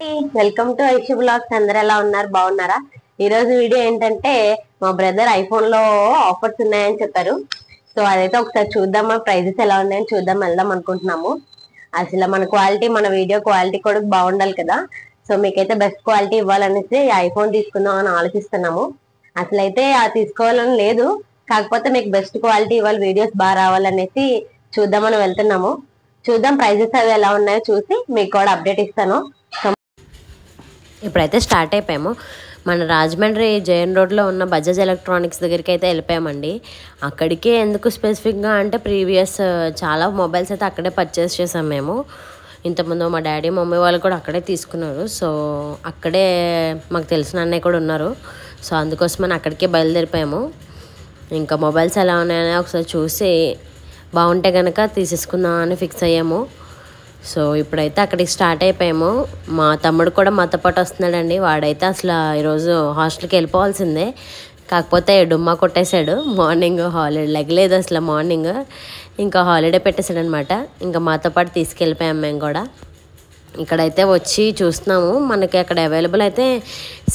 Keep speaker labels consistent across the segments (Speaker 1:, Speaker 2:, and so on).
Speaker 1: Welcome to Aishu blogs. అందరు ఎలా ఉన్నారు? బాగున్నారా? ఈ రోజు వీడియో ఏంటంటే మా బ్రదర్ ఐఫోన్ లో ఆఫర్స్ ఉన్నాయని చెప్పారు. సో అదైతే ఒకసారి చూద్దాం, ప్రైజెస్ ఎలా ఉన్నాయని చూద్దాం వెళ్దాం అనుకుంటున్నాము. అసలు మన క్వాలిటీ, మన వీడియో క్వాలిటీ కూడా బాగుండాలి కదా. సో మీకైతే బెస్ట్ క్వాలిటీ ఇవ్వాలనేసి ఐఫోన్ తీసుకుందాం అని ఆలోచిస్తున్నాము. అసలు అయితే తీసుకోవాలని లేదు, కాకపోతే మీకు బెస్ట్ క్వాలిటీ ఇవ్వాలి, వీడియోస్ బాగా రావాలనేసి చూద్దామని వెళ్తున్నాము. చూద్దాం ప్రైజెస్ అవి ఎలా ఉన్నాయో చూసి మీకు కూడా అప్డేట్ ఇస్తాను. ఇప్పుడైతే స్టార్ట్ అయిపోయాము. మన రాజమండ్రి జైన్ రోడ్లో ఉన్న బజాజ్ ఎలక్ట్రానిక్స్ దగ్గరికి అయితే వెళ్ళిపోయామండి. అక్కడికే ఎందుకు స్పెసిఫిక్గా అంటే ప్రీవియస్ చాలా మొబైల్స్ అయితే అక్కడే పర్చేస్ చేసాం మేము. ఇంతకుముందు మా డాడీ మమ్మీ వాళ్ళు కూడా అక్కడే తీసుకున్నారు. సో అక్కడే మాకు తెలిసిన అన్నయ్య కూడా ఉన్నారు. సో అందుకోసమని అక్కడికే బయలుదేరిపోయాము. ఇంకా మొబైల్స్ ఎలా ఉన్నాయని ఒకసారి చూసి బాగుంటే కనుక తీసేసుకుందాం అని ఫిక్స్ అయ్యాము. సో ఇప్పుడైతే అక్కడికి స్టార్ట్ అయిపోయాము. మా తమ్ముడు కూడా మాతో పాటు వస్తున్నాడండి. వాడైతే అసలు ఈరోజు హాస్టల్కి వెళ్ళిపోవాల్సిందే, కాకపోతే డుమ్మా కొట్టేశాడు. మార్నింగ్ హాలిడే లెగలేదు అసలు, మార్నింగ్ ఇంకా హాలిడే పెట్టేశాడు అనమాట. ఇంకా మాతో పాటు తీసుకెళ్ళిపోయాము మేము కూడా. ఇక్కడైతే వచ్చి చూస్తున్నాము, మనకి అక్కడ అవైలబుల్ అయితే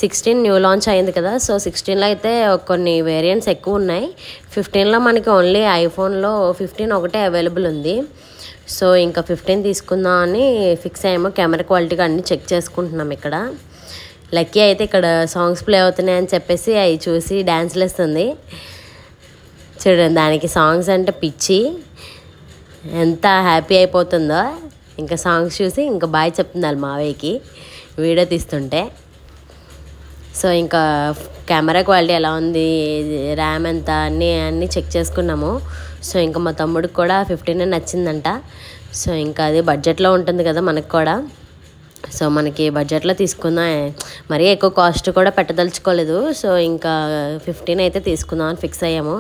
Speaker 1: 16 న్యూ లాంచ్ అయింది కదా. సో 16లో అయితే కొన్ని వేరియంట్స్ ఎక్కువ ఉన్నాయి. 15లో మనకి ఓన్లీ ఐఫోన్లో 15 ఒకటే అవైలబుల్ ఉంది. సో ఇంకా 15 తీసుకుందాం అని ఫిక్స్ అయ్యాము. కెమెరా క్వాలిటీగా అన్నీ చెక్ చేసుకుంటున్నాం. ఇక్కడ లక్కీ అయితే ఇక్కడ సాంగ్స్ ప్లే అవుతున్నాయని చెప్పేసి అవి చూసి డ్యాన్స్లు వేస్తుంది. చూడండి, దానికి సాంగ్స్ అంటే పిచ్చి, ఎంత హ్యాపీ అయిపోతుందో. ఇంకా సాంగ్స్ చూసి ఇంకా బాయ్ చెప్తుంది వాళ్ళ మావయ్యకి వీడియో తీస్తుంటే. సో ఇంకా కెమెరా క్వాలిటీ ఎలా ఉంది, ర్యామ్ ఎంత, అన్నీ చెక్ చేసుకున్నాము. సో ఇంకా మా తమ్ముడికి కూడా 15 నచ్చిందంట. సో ఇంకా అది బడ్జెట్లో ఉంటుంది కదా మనకు కూడా. సో మనకి బడ్జెట్లో తీసుకుందాం, మరీ ఎక్కువ కాస్ట్ కూడా పెట్టదలుచుకోలేదు. సో ఇంకా 15 అయితే తీసుకుందాం అని ఫిక్స్ అయ్యాము.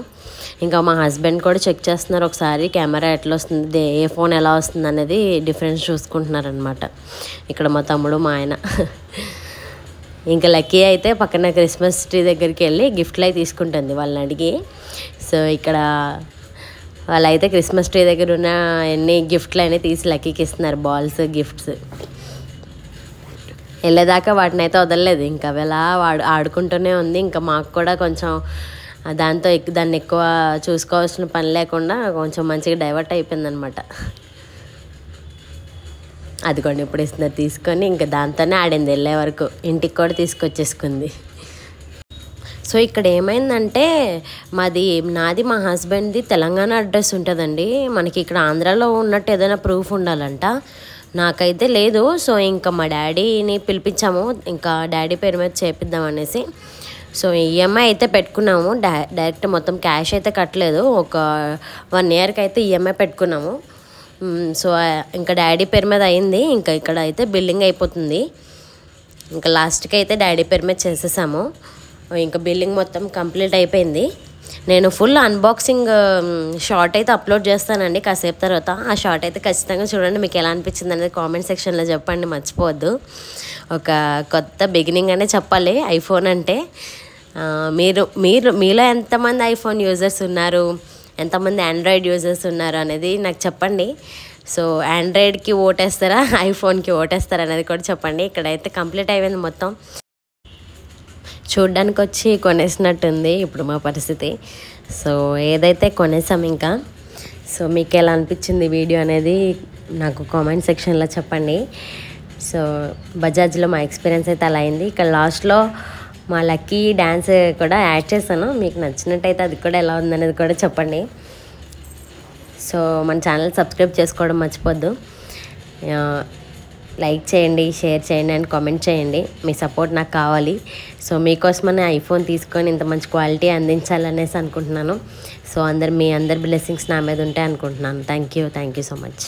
Speaker 1: ఇంకా మా హస్బెండ్ కూడా చెక్ చేస్తున్నారు ఒకసారి కెమెరా ఎట్లా వస్తుంది, ఏ ఫోన్ ఎలా వస్తుంది అనేది డిఫరెన్స్ చూసుకుంటున్నారనమాట ఇక్కడ మా తమ్ముడు మా ఆయన. ఇంకా లక్కీ అయితే పక్కన క్రిస్మస్ ట్రీ దగ్గరికి వెళ్ళి గిఫ్ట్లు అవి తీసుకుంటుంది వాళ్ళని అడిగి. సో ఇక్కడ వాళ్ళైతే క్రిస్మస్ ట్రీ దగ్గర ఉన్న ఎన్ని గిఫ్ట్లు అయినా తీసి లక్కీకి ఇస్తున్నారు, బాల్స్ గిఫ్ట్స్. వెళ్ళేదాకా వాటిని అయితే వదలలేదు, ఇంకా అవి ఎలా ఆడుకుంటూనే ఉంది. ఇంకా మాకు కూడా కొంచెం దాన్ని ఎక్కువ చూసుకోవాల్సిన పని లేకుండా కొంచెం మంచిగా డైవర్ట్ అయిపోయిందనమాట. అదిగోండి ఇప్పుడు ఇస్తున్నారు తీసుకొని, ఇంకా దాంతోనే ఆడింది వెళ్ళే వరకు. ఇంటికి కూడా తీసుకొచ్చేసుకుంది. సో ఇక్కడ ఏమైందంటే నాది మా హస్బెండ్ది తెలంగాణ అడ్రస్ ఉంటుందండి. మనకి ఇక్కడ ఆంధ్రాలో ఉన్నట్టు ఏదైనా ప్రూఫ్ ఉండాలంట, నాకైతే లేదు. సో ఇంకా మా డాడీని పిలిపించాము, ఇంకా డాడీ పేరు మీద చేపిద్దాం అనేసి. సో ఈఎంఐ అయితే పెట్టుకున్నాము, డైరెక్ట్ మొత్తం క్యాష్ అయితే కట్టలేదు. ఒక 1 ఇయర్కి అయితే ఈఎంఐ పెట్టుకున్నాము. సో ఇంకా డాడీ పేరు మీద అయింది. ఇంకా ఇక్కడ అయితే బిల్లింగ్ అయిపోతుంది. ఇంకా లాస్ట్కి అయితే డాడీ పేరు మీద చేసేసాము. ఇంకా బిల్లింగ్ మొత్తం కంప్లీట్ అయిపోయింది. నేను ఫుల్ అన్బాక్సింగ్ షార్ట్ అయితే అప్లోడ్ చేస్తానండి కాసేపు తర్వాత. ఆ షార్ట్ అయితే ఖచ్చితంగా చూడండి, మీకు ఎలా అనిపించింది అనేది కామెంట్ సెక్షన్లో చెప్పండి, మర్చిపోవద్దు. ఒక కొత్త బిగినింగ్ అనే చెప్పాలి ఐఫోన్ అంటే. మీలో ఎంతమంది ఐఫోన్ యూజర్స్ ఉన్నారు, ఎంతమంది ఆండ్రాయిడ్ యూజర్స్ ఉన్నారు అనేది నాకు చెప్పండి. సో ఆండ్రాయిడ్కి ఓటేస్తారా, ఐఫోన్కి ఓటేస్తారా అనేది కూడా చెప్పండి. ఇక్కడైతే కంప్లీట్ అయిపోయింది మొత్తం. చూడ్డానికి వచ్చి కొనేసినట్టుంది ఇప్పుడు మా పరిస్థితి. సో ఏదైతే కొనేసాం ఇంకా. సో మీకు ఎలా అనిపించింది వీడియో అనేది నాకు కామెంట్ సెక్షన్లో చెప్పండి. సో బజాజ్లో మా ఎక్స్పీరియన్స్ అయితే అలా అయింది. ఇక్కడ లాస్ట్లో మా లక్కీ డ్యాన్స్ కూడా యాడ్ చేశాను, మీకు నచ్చినట్టయితే అది కూడా ఎలా ఉందనేది కూడా చెప్పండి. సో మన ఛానల్ సబ్స్క్రైబ్ చేసుకోవడం మర్చిపోద్దు. లైక్ చేయండి, షేర్ చేయండి అండ్ కామెంట్ చేయండి. మీ సపోర్ట్ నాకు కావాలి. సో మీకోసమనే ఐఫోన్ తీసుకొని ఇంత మంచి క్వాలిటీ అందించాలనేసి అనుకుంటున్నాను. సో మీ అందరి బ్లెస్సింగ్స్ నా మీద ఉంటాయి అనుకుంటున్నాను. Thank you so much.